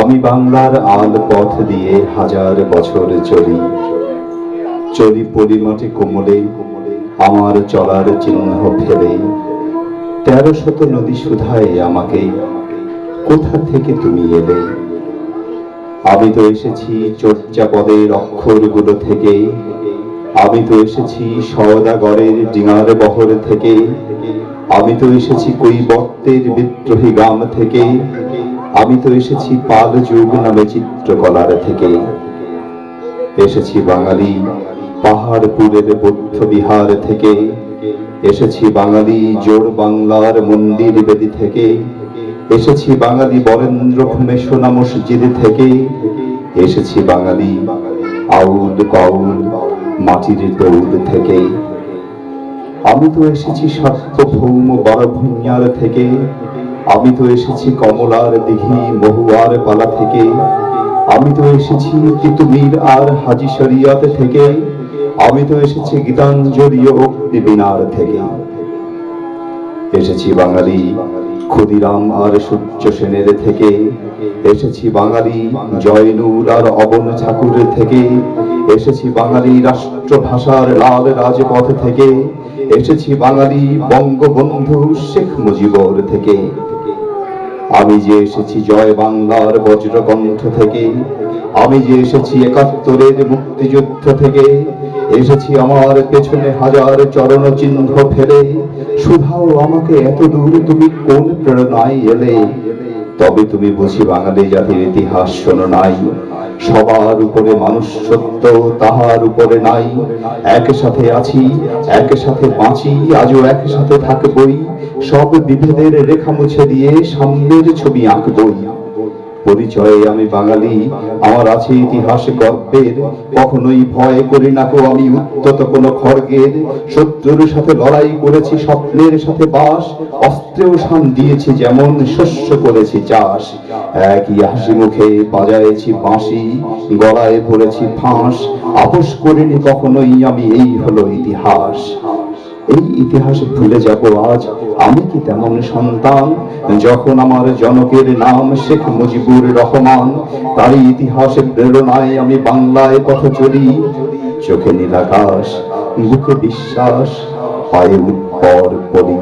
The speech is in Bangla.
আমি বাংলার আল পথ দিয়ে হাজার বছর চলি, চলি পরিমাটি কোমলে আমার চলার চিহ্ন ফেলে। ১৩০০ নদী শুধায় আমাকে, কোথা থেকে তুমি এলে? আমি তো এসেছি চর্যাপদের অক্ষরগুলো থেকে, আমি তো এসেছি সওদাগরের ডিঙার বহর থেকে, আমি তো এসেছি কৈবর্তের বিদ্রোহী গ্রাম থেকে, আমি তো এসেছি পাল যুগ নামে চিত্রকলার থেকে। এসেছি বাঙালি পাহাড়পুরের বৌদ্ধ বিহার থেকে, এসেছি বাঙালি জোড় বাংলার মন্দির বেদি থেকে, এসেছি বাঙালি বরেন্দ্রভূমে সোনা মসজিদ থেকে, এসেছি বাঙালি আউল বাউল মাটির দৌড় থেকে। আমি তো এসেছি সার্বভৌম বারভূঞার থেকে, আমি তো এসেছি কমলার দিঘি মহুয়ার পালা থেকে, আমি তো এসেছি তিতুমির আর হাজি শরিয়ত থেকে, আমি তো এসেছি গীতাঞ্জলি ও অগ্নিবীণার থেকে। এসেছি বাঙালি ক্ষুদিরাম আর সূর্য সেনের থেকে, এসেছি বাঙালি জয়নুর আর অবন ঠাকুর থেকে, এসেছি বাঙালি রাষ্ট্রভাষার লাল রাজপথ থেকে, এসেছি বাঙালি বঙ্গবন্ধু শেখ মুজিবর থেকে। আমি যে এসেছি জয় বাংলার বজ্রকণ্ঠ থেকে, আমি যে এসেছি ৭১-এর মুক্তিযুদ্ধ থেকে, এসেছি আমার পেছনে হাজার চরণ চিহ্ন ফেলে। শুধাও আমাকে এত দূর তুমি কোন প্রেরণায় এলে? তবে তুমি বুঝি বাঙালি জাতির ইতিহাস শোনো নাই। সবার উপরে মানুষ সত্য, তাহার উপরে নাই। একসাথে আছি, একসাথে বাঁচি, আজও একসাথে থাকবই। সব বিভেদের রেখা মুছে দিয়ে সামনের ছবি আঁকবই। পরিচয়ে আমি বাঙালি, আমার আছে ইতিহাস গর্বের। কখনোই ভয় করি না কো আমি উদ্যত কোনো খড়গের। শত্রুর সাথে লড়াই করেছি, স্বপ্নের সাথে বাস। অস্ত্রেও শান দিয়েছি যেমন, শস্য করেছি চাষ। একই হাসি মুখে বাজায়েছি বাঁশি, গলায় পড়েছি ফাঁস। আপোষ করিনি কখনোই আমি, এই হলো ইতিহাস। এই ইতিহাস ভুলে যাব আজ আমি কি তেমন সন্তান, যখন আমার জনকের নাম শেখ মুজিবুর রহমান। তারই ইতিহাসে প্রেরণায় আমি বাংলায় পথ চলি। চোখে নীল আকাশ, বুকে বিশ্বাস, পায়ে উৎপর পরি।